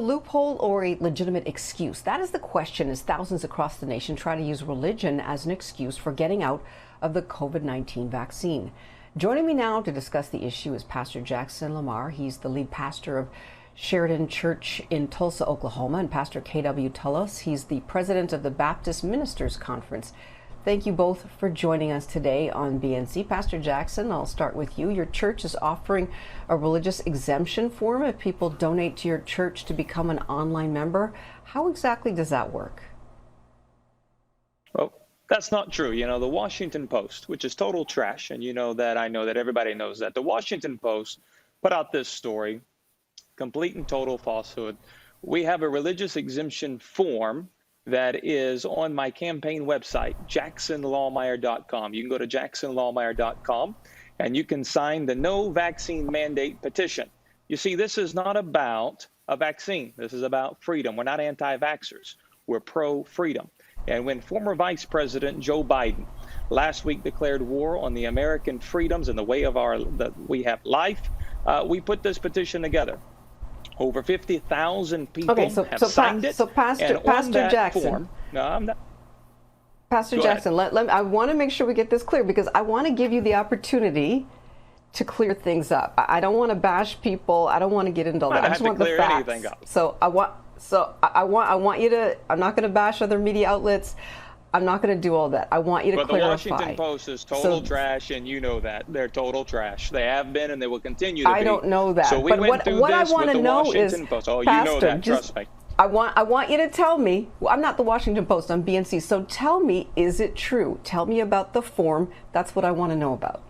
loophole or a legitimate excuse? That is the question as thousands across the nation try to use religion as an excuse for getting out of the COVID-19 vaccine. Joining me now to discuss the issue is Pastor Jackson Lahmeyer. He's the lead pastor of Sheridan Church in Tulsa, Oklahoma, and Pastor K.W. Tulloss. He's the president of the Baptist Ministers Conference. Thank you both for joining us today on BNC. Pastor Jackson, I'll start with you. Your church is offering a religious exemption form if people donate to your church to become an online member. How exactly does that work? Well, that's not true. You know, the Washington Post, which is total trash, and you know that, I know that, everybody knows that. The Washington Post put out this story, complete and total falsehood. We have a religious exemption form that is on my campaign website, jacksonlahmeyer.com. You can go to jacksonlahmeyer.com and you can sign the no vaccine mandate petition. You see, this is not about a vaccine. This is about freedom. We're not anti-vaxxers. We're pro-freedom. And when former Vice President Joe Biden last week declared war on the American freedoms and the way of we have life, we put this petition together. Over 50,000 people have signed it. So Pastor Jackson, form, no, I'm not. Pastor Jackson, I want to make sure we get this clear because I want to give you the opportunity to clear things up. I don't want to bash people. I don't want to get into all that. I just want the facts. So I want you to. I'm not going to bash other media outlets. I'm not going to do all that. I want you to clarify. But the Washington Post is total trash, and you know that. They're total trash. They have been, and they will continue to be. I don't know that. So we went through what this I want with to the know Washington is, Post. Oh, Pastor, you know that. Trust me. I want you to tell me. Well, I'm not the Washington Post. I'm BNC. So tell me, is it true? Tell me about the form. That's what I want to know about.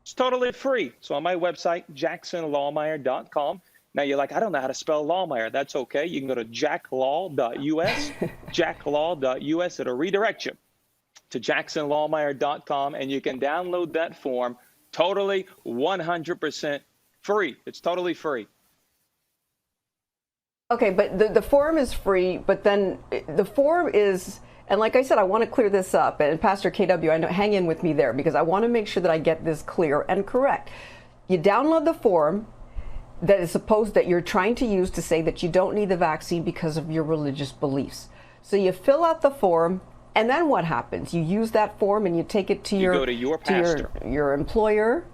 It's totally free. So on my website, jacksonlahmeyer.com. Now you're like, I don't know how to spell Lahmeyer. That's okay. You can go to jacklaw.us, jacklaw.us. It'll redirect you to jacksonlahmeyer.com, and you can download that form totally 100% free. It's totally free. Okay, but the form is free, but then the form is, and like I said, I want to clear this up. And Pastor KW, I know, hang in with me there because I want to make sure that I get this clear and correct. You download the form that is supposed that you're trying to use to say that you don't need the vaccine because of your religious beliefs. So you fill out the form, and then what happens? You use that form and you take it to go to your pastor, your employer.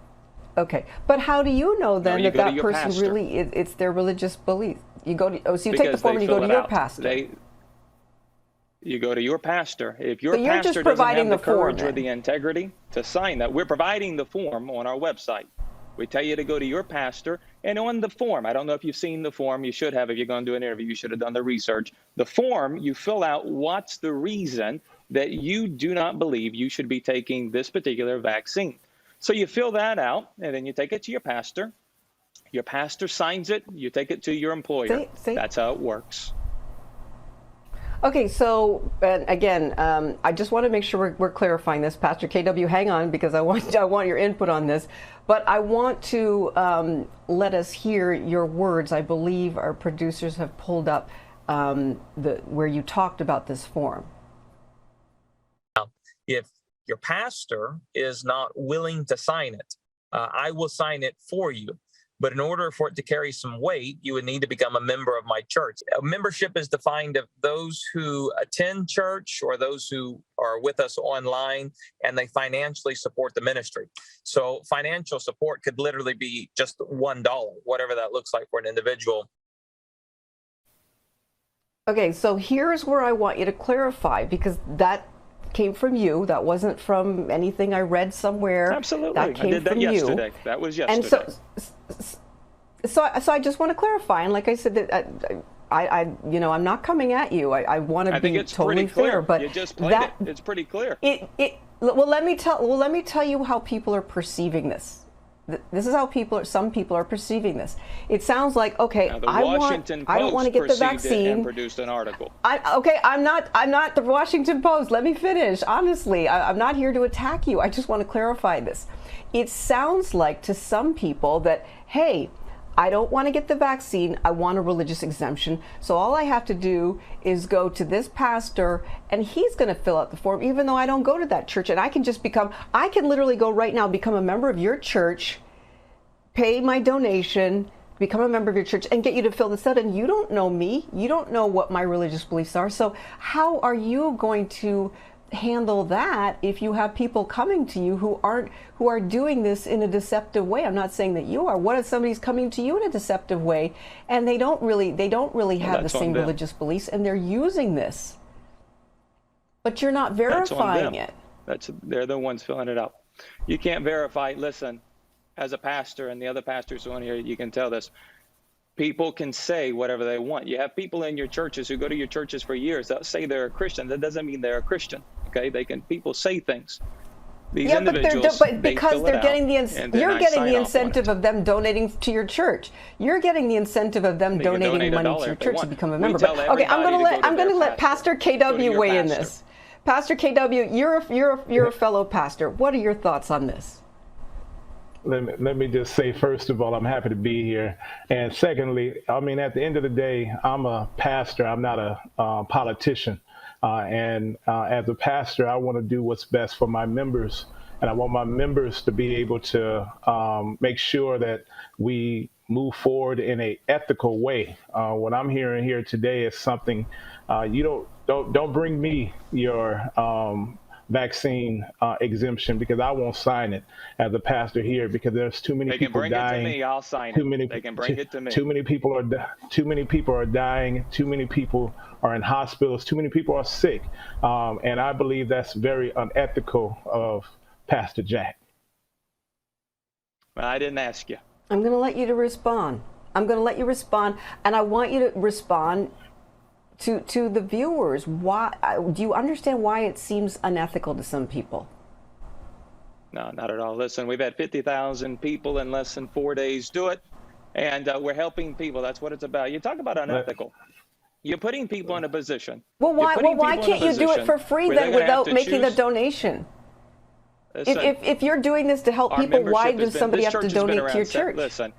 Okay, but how do you know then that person really it's their religious belief? You go to so you take the form and you go to your pastor. You go to your pastor. If your pastor doesn't have the courage or the integrity to sign that, we're providing the form on our website. We tell you to go to your pastor, and on the form, I don't know if you've seen the form, you should have. If you're going to do an interview, you should have done the research. The form, you fill out what's the reason that you do not believe you should be taking this particular vaccine. So you fill that out, and then you take it to your pastor. Your pastor signs it. You take it to your employer. That's how it works. Okay, so again, I just want to make sure we're clarifying this. Pastor KW, hang on, because I want your input on this. But I want to let us hear your words. I believe our producers have pulled up where you talked about this form. If your pastor is not willing to sign it, I will sign it for you. But in order for it to carry some weight, you would need to become a member of my church. Membership is defined of those who attend church or those who are with us online, and they financially support the ministry. So financial support could literally be just $1, whatever that looks like for an individual. Okay, so here's where I want you to clarify, because that came from you. That wasn't from anything I read somewhere. Absolutely. That came I did that from yesterday. You. That was yesterday. And so I just want to clarify. And like I said, that I'm not coming at you. I want to be totally fair. But you just played it. It's pretty clear. Well, let me tell you how people are perceiving this. This is how some people are perceiving this. It sounds like, okay, I don't want to get the vaccine. And produced an article. I'm not the Washington Post. Let me finish. Honestly, I'm not here to attack you. I just want to clarify this. It sounds like to some people that, hey, I don't want to get the vaccine. I want a religious exemption. So all I have to do is go to this pastor and he's going to fill out the form, even though I don't go to that church. And I can literally go right now, become a member of your church, pay my donation become a member of your church and get you to fill this out, and you don't know me, you don't know what my religious beliefs are, so how are you going to handle that if you have people coming to you who are doing this in a deceptive way? I'm not saying that you are. What if somebody's coming to you in a deceptive way and they don't really have the same religious beliefs, and they're using this, but you're not verifying it? They're the ones filling it out. You can't verify. Listen, as a pastor, and the other pastors who are on here, you can tell this. People can say whatever they want. You have people in your churches who go to your churches for years that say they're a Christian. That doesn't mean they're a Christian. Okay, people say things. These individuals, but because they're getting you're getting the incentive of them donating to your church. You're getting the incentive of them donating money to your church to become a member. But, okay, I'm going to let Pastor KW weigh in this. Pastor KW, you're a fellow pastor. What are your thoughts on this? Let me just say, first of all, I'm happy to be here. And secondly, I mean, at the end of the day, I'm a pastor. I'm not a politician. And as a pastor, I want to do what's best for my members. And I want my members to be able to make sure that we move forward in an ethical way. What I'm hearing here today is something you don't bring me your vaccine exemption, because I won't sign it as a pastor here, because there's too many people dying. They can bring it to me. I'll sign it. They can bring it to me. Too many people are dying. Too many people are in hospitals. Too many people are sick, and I believe that's very unethical of Pastor Jack. I didn't ask you. I'm going to let you respond. And I want you to respond to the viewers. Why do you understand why it seems unethical to some people? No, not at all. Listen, we've had 50,000 people in less than 4 days do it, and we're helping people. That's what it's about. You talk about unethical. You're putting people in a position. Well, why can't you do it for free then without making a donation? If you're doing this to help people, why does somebody have to donate to your church? Listen,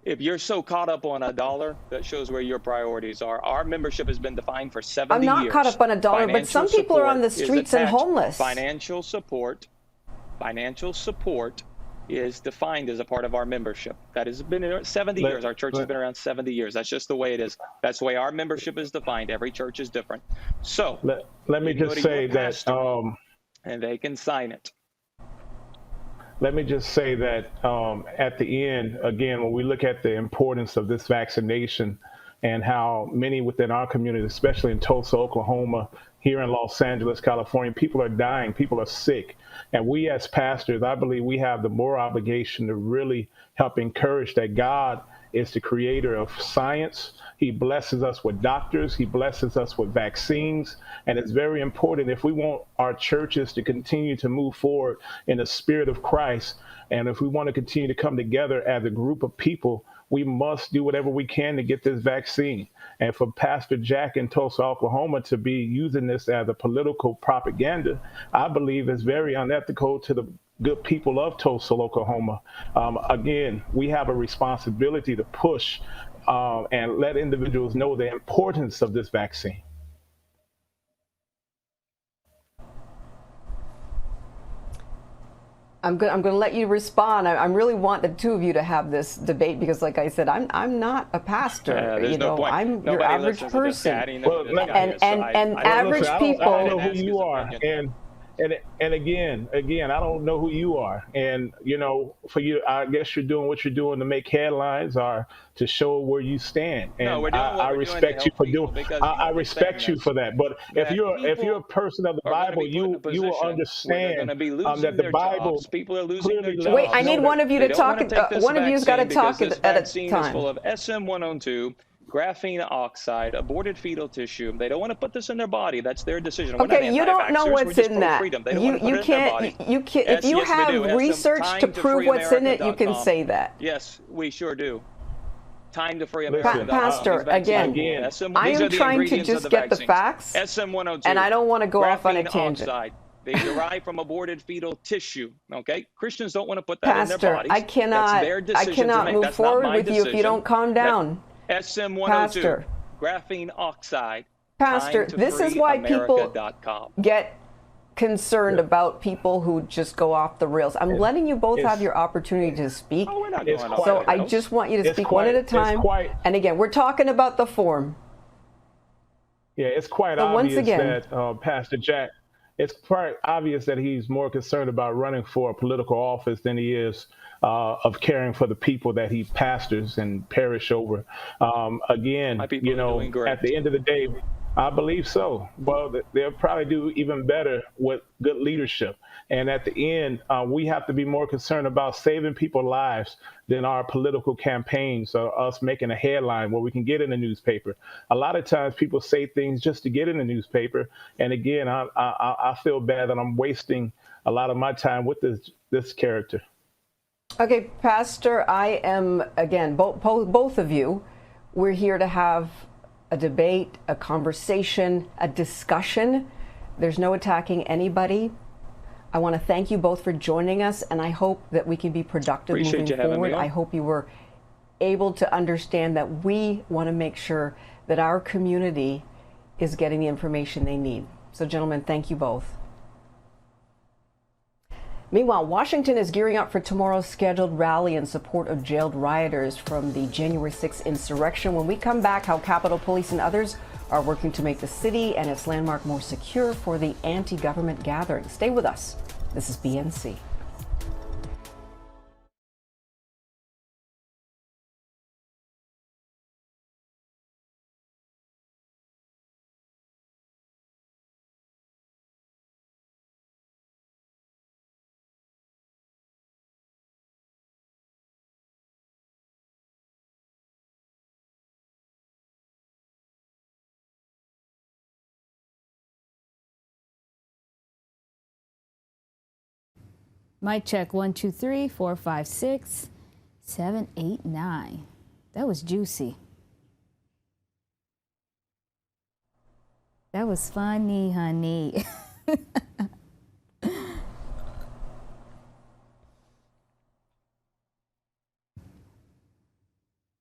if you're so caught up on a dollar, that shows where your priorities are. Our membership has been defined for 70 years. I'm not caught up on a dollar, but some people are on the streets and homeless. Financial support is defined as a part of our membership. That has been 70 years. Our church has been around 70 years. That's just the way it is. That's the way our membership is defined. Every church is different. So let me just say that, and they can sign it. Let me just say that at the end, again, when we look at the importance of this vaccination and how many within our community, especially in Tulsa, Oklahoma, here in Los Angeles, California, people are dying, people are sick. And we as pastors, I believe we have the moral obligation to really help encourage that God is the creator of science. He blesses us with doctors. He blesses us with vaccines. And it's very important, if we want our churches to continue to move forward in the spirit of Christ, and if we want to continue to come together as a group of people, we must do whatever we can to get this vaccine. And for Pastor Jack in Tulsa, Oklahoma, to be using this as a political propaganda, I believe is very unethical to the good people of Tulsa, Oklahoma. Again, we have a responsibility to push and let individuals know the importance of this vaccine. I'm going to let you respond. I really want the two of you to have this debate because, like I said, I'm not a pastor. I'm your average person, and average people. I don't know who you are, and again, I don't know who you are. And, for you, I guess you're doing what you're doing to make headlines or to show where you stand. And I respect you for doing. I respect you for that. But if you're a person of the Bible, you will understand that the Bible. People are losing their jobs. Wait, I need one of you to talk. One of you's got to talk at a time. This vaccine is full of SM-102. Graphene oxide, aborted fetal tissue. They don't want to put this in their body. That's their decision. Okay, you don't know what's in that. You can't. If you have research to prove what's in it, you can say that. Yes, we sure do. Time to free America. Pastor, again, I am trying to just get the facts, SM-102, and I don't want to go off on a tangent. Oxide. They derive from aborted fetal tissue. Okay, Christians don't want to put that in their bodies. Pastor, I cannot move forward with you if you don't calm down. SM-102, graphene oxide. Pastor, this is why people get concerned about people who just go off the rails. I'm letting you both have your opportunity to speak. Oh, we're not going off So the I rails. just want you to speak one at a time. And again, we're talking about the form. Yeah, it's quite So once obvious again- that Pastor Jack, it's quite obvious that he's more concerned about running for a political office than he is of caring for the people that he pastors and parish over. Again, My people you are know, doing great. at the end of the day, I believe so. Well, they'll probably do even better with good leadership. And at the end, we have to be more concerned about saving people's lives than our political campaigns or us making a headline where we can get in the newspaper. A lot of times people say things just to get in the newspaper. And again, I feel bad that I'm wasting a lot of my time with this character. Okay, Pastor, I am, again, both of you, we're here to have a debate, a conversation, a discussion. There's no attacking anybody. I want to thank you both for joining us, and I hope that we can be productive moving forward. I hope you were able to understand that we want to make sure that our community is getting the information they need. So, gentlemen, thank you both. Meanwhile, Washington is gearing up for tomorrow's scheduled rally in support of jailed rioters from the January 6th insurrection. When we come back, how Capitol Police and others are working to make the city and its landmark more secure for the anti-government gathering. Stay with us. This is BNC. Mic check 1, 2, 3, 4, 5, 6, 7, 8, 9. That was juicy. That was funny, honey.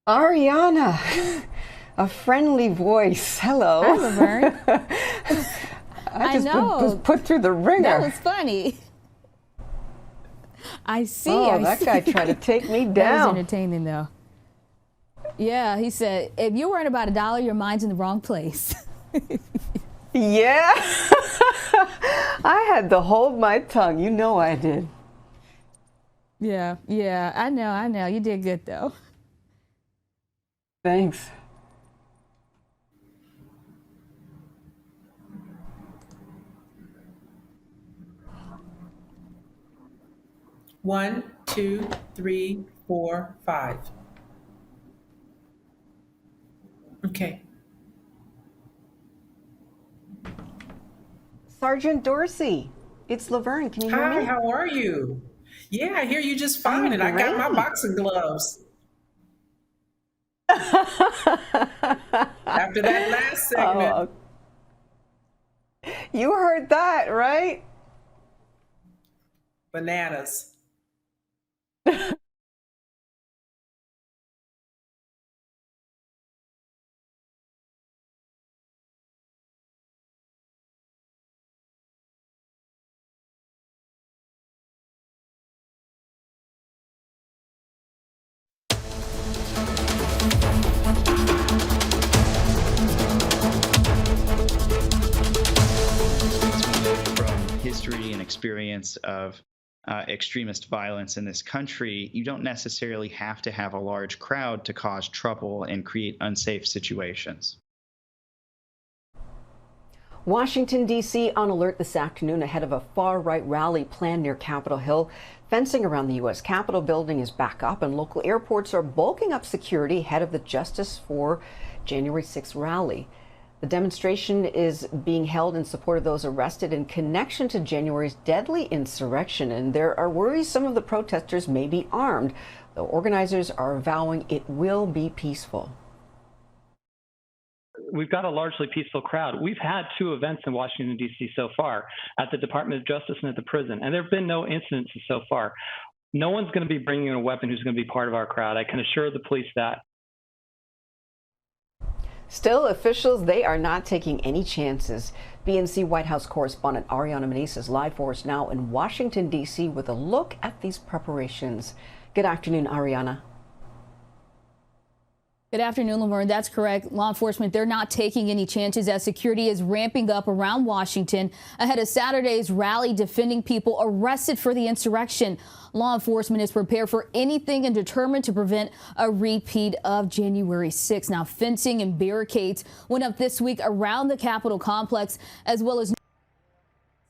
Ariana, a friendly voice. Hello. Hi, Laverne. I just know. was put through the ringer. That was funny. I see. Oh, that guy tried to take me down. That was entertaining, though. Yeah, he said, if you're worried about $1, your mind's in the wrong place. Yeah. I had to hold my tongue. You know I did. Yeah, I know. You did good, though. Thanks. One, 2, 3, 4, 5. Okay. Sergeant Dorsey, it's Laverne. Can you hear Hi, me? how are you? Yeah, I hear you just fine, and I got my boxing gloves. After that last segment. You heard that, right? Bananas. From history and experience of extremist violence in this country, you don't necessarily have to have a large crowd to cause trouble and create unsafe situations. Washington, D.C. on alert this afternoon ahead of a far-right rally planned near Capitol Hill. Fencing around the U.S. Capitol building is back up, and local airports are bulking up security ahead of the Justice for January 6th rally. The demonstration is being held in support of those arrested in connection to January's deadly insurrection, and there are worries some of the protesters may be armed, though organizers are vowing it will be peaceful. We've got a largely peaceful crowd. We've had 2 events in Washington, D.C. so far, at the Department of Justice and at the prison, and there have been no incidences so far. No one's going to be bringing in a weapon who's going to be part of our crowd. I can assure the police that. Still, officials, they are not taking any chances. BNC White House correspondent Ariana Manise is live for us now in Washington, D.C. with a look at these preparations. Good afternoon, Ariana. Good afternoon, Laverne. That's correct. Law enforcement, they're not taking any chances as security is ramping up around Washington ahead of Saturday's rally defending people arrested for the insurrection. Law enforcement is prepared for anything and determined to prevent a repeat of January 6th. Now, fencing and barricades went up this week around the Capitol complex, as well as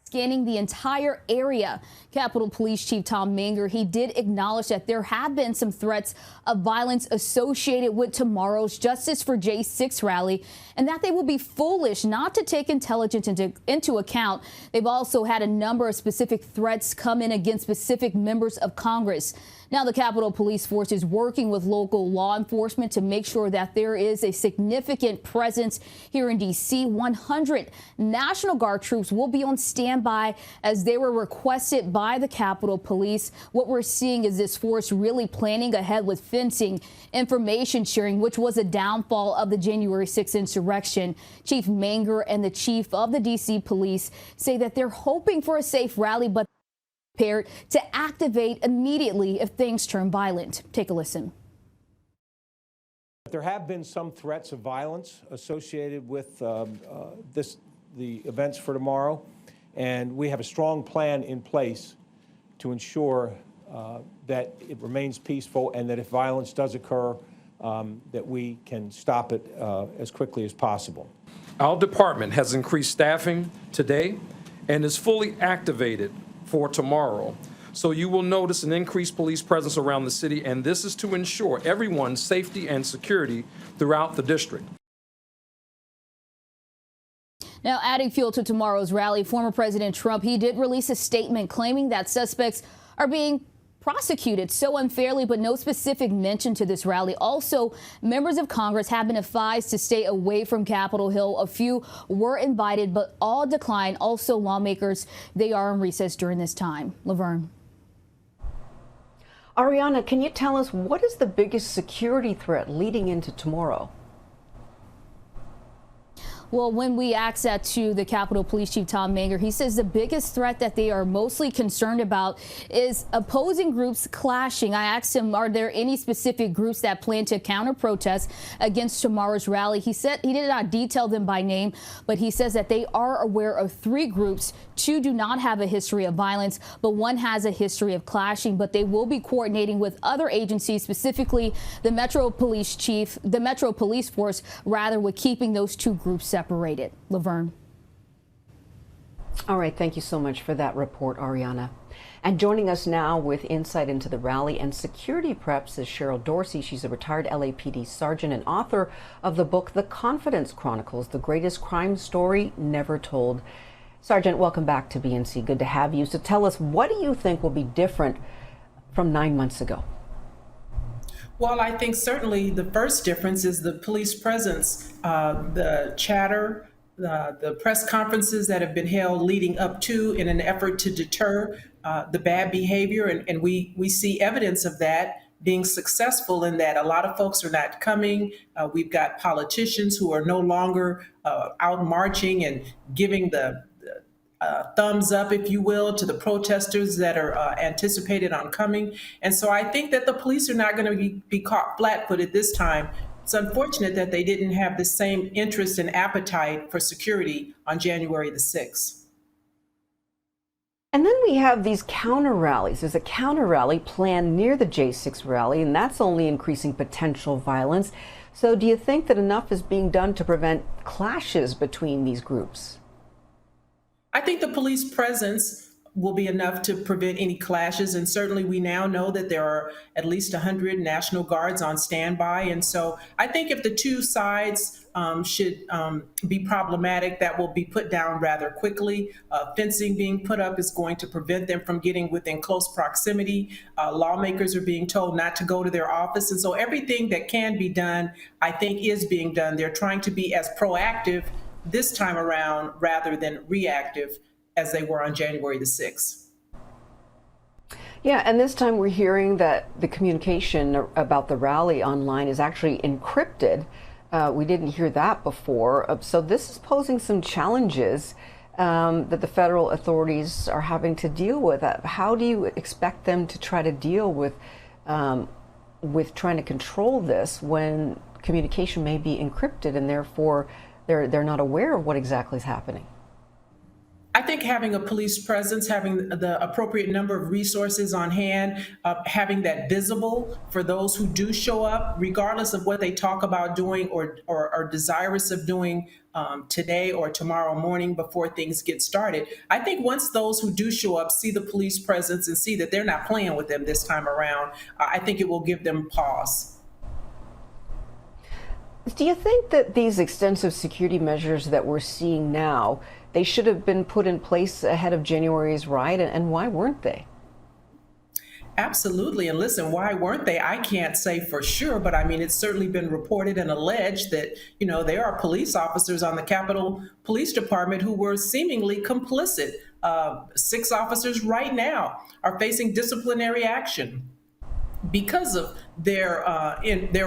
scanning the entire area. Capitol Police Chief Tom Manger, he did acknowledge that there have been some threats of violence associated with tomorrow's Justice for J6 rally, and that they will be foolish not to take intelligence into account. They've also had a number of specific threats come in against specific members of Congress. Now, the Capitol Police Force is working with local law enforcement to make sure that there is a significant presence here in D.C. 100 National Guard troops will be on standby as they were requested by the Capitol Police. What we're seeing is this force really planning ahead with fencing, information sharing, which was a downfall of the January 6th insurrection. Chief Manger and the chief of the D.C. Police say that they're hoping for a safe rally, but prepared to activate immediately if things turn violent. Take a listen. There have been some threats of violence associated with the events for tomorrow, and we have a strong plan in place to ensure that it remains peaceful and that if violence does occur, that we can stop it as quickly as possible. Our department has increased staffing today and is fully activated for tomorrow. So you will notice an increased police presence around the city, and this is to ensure everyone's safety and security throughout the district. Now, adding fuel to tomorrow's rally, former President Trump, he did release a statement claiming that suspects are being prosecuted so unfairly, but no specific mention to this rally. Also, members of Congress have been advised to stay away from Capitol Hill. A few were invited, but all declined. Also, lawmakers, they are in recess during this time. Laverne. Ariana, can you tell us what is the biggest security threat leading into tomorrow? Well, when we asked that to the Capitol Police Chief Tom Manger, he says the biggest threat that they are mostly concerned about is opposing groups clashing. I asked him, are there any specific groups that plan to counter protest against tomorrow's rally? He said he did not detail them by name, but he says that they are aware of 3 groups. 2 do not have a history of violence, but 1 has a history of clashing. But they will be coordinating with other agencies, specifically the Metro Police Force, rather, with keeping those 2 groups separated. Laverne. All right. Thank you so much for that report, Ariana. And joining us now with insight into the rally and security preps is Sheryl Dorsey. She's a retired LAPD sergeant and author of the book, The Confidence Chronicles, the greatest crime story never told. Sergeant, welcome back to BNC. Good to have you. So tell us, what do you think will be different from 9 months ago? Well, I think certainly the first difference is the police presence, the chatter, the press conferences that have been held leading up to in an effort to deter the bad behavior. And we see evidence of that being successful in that a lot of folks are not coming. We've got politicians who are no longer out marching and giving the thumbs up, if you will, to the protesters that are anticipated on coming. And so I think that the police are not going to be caught flat-footed this time. It's unfortunate that they didn't have the same interest and appetite for security on January the 6th. And then we have these counter rallies. There's a counter rally planned near the J6 rally, and that's only increasing potential violence. So do you think that enough is being done to prevent clashes between these groups? I think the police presence will be enough to prevent any clashes. And certainly we now know that there are at least 100 National Guards on standby. And so I think if the 2 sides should be problematic, that will be put down rather quickly. Fencing being put up is going to prevent them from getting within close proximity. Lawmakers are being told not to go to their office. And so everything that can be done, I think, is being done. They're trying to be as proactive this time around rather than reactive as they were on January the 6th. Yeah, and this time we're hearing that the communication about the rally online is actually encrypted. We didn't hear that before. So this is posing some challenges that the federal authorities are having to deal with. How do you expect them to try to deal with trying to control this when communication may be encrypted and therefore they're not aware of what exactly is happening? I think having a police presence, having the appropriate number of resources on hand, having that visible for those who do show up, regardless of what they talk about doing or are desirous of doing today or tomorrow morning before things get started. I think once those who do show up see the police presence and see that they're not playing with them this time around, I think it will give them pause. Do you think that these extensive security measures that we're seeing now, they should have been put in place ahead of January's riot, and why weren't they? Absolutely. And listen, why weren't they? I can't say for sure, but I mean, it's certainly been reported and alleged that, there are police officers on the Capitol Police Department who were seemingly complicit. 6 officers right now are facing disciplinary action because of their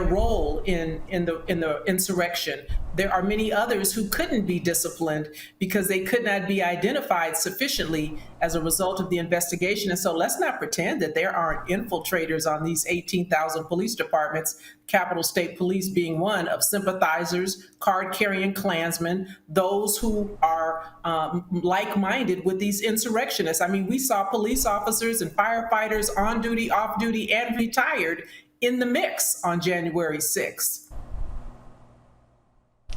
role in the insurrection. There are many others who couldn't be disciplined because they could not be identified sufficiently as a result of the investigation. And so let's not pretend that there aren't infiltrators on these 18,000 police departments, Capitol State Police being one, of sympathizers, card-carrying Klansmen, those who are like-minded with these insurrectionists. I mean, we saw police officers and firefighters on duty, off duty, and retired in the mix on January 6th.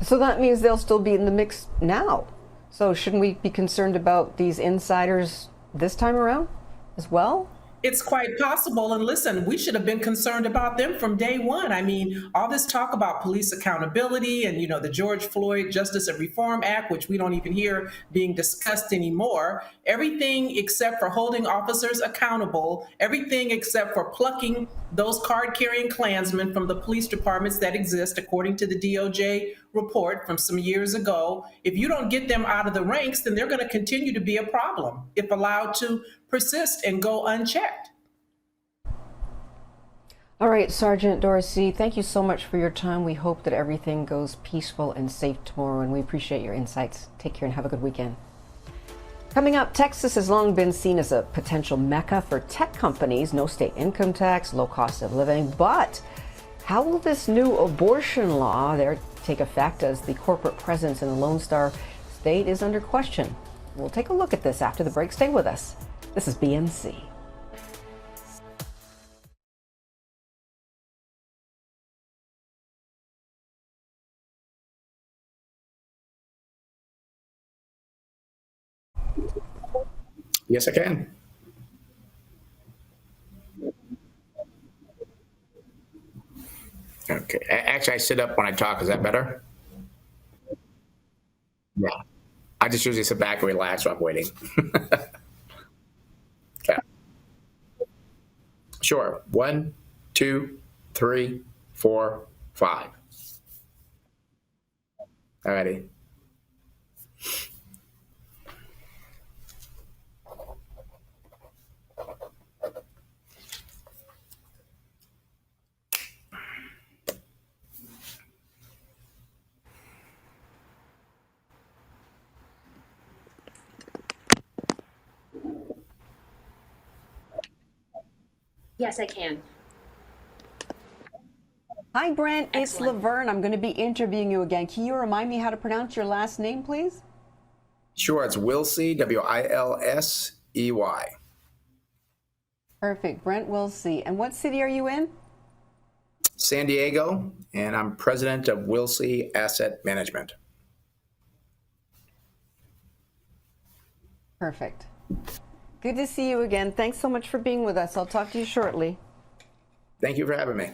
So that means they'll still be in the mix now. So shouldn't we be concerned about these insiders this time around as well? It's quite possible. And listen, we should have been concerned about them from day one. I mean, all this talk about police accountability and, the George Floyd Justice and Reform Act, which we don't even hear being discussed anymore, everything except for holding officers accountable, everything except for plucking those card-carrying Klansmen from the police departments that exist, according to the DOJ report from some years ago. If you don't get them out of the ranks, then they're going to continue to be a problem if allowed to persist and go unchecked. All right, Sergeant Dorsey, thank you so much for your time. We hope that everything goes peaceful and safe tomorrow, and we appreciate your insights. Take care and have a good weekend. Coming up, Texas has long been seen as a potential mecca for tech companies. No state income tax, low cost of living. But how will this new abortion law there take effect as the corporate presence in the Lone Star State is under question? We'll take a look at this after the break. Stay with us. This is BNC. Yes, I can. Okay. Actually, I sit up when I talk. Is that better? Yeah. I just usually sit back and relax while I'm waiting. Okay. Sure. 1, 2, 3, 4, 5. Alrighty. Yes, I can. Hi, Brent. It's Excellent. Laverne. I'm going to be interviewing you again. Can you remind me how to pronounce your last name, please? Sure. It's Wilsey, Wilsey. Perfect. Brent Wilsey. And what city are you in? San Diego, and I'm president of Wilsey Asset Management. Perfect. Good to see you again. Thanks so much for being with us. I'll talk to you shortly. Thank you for having me.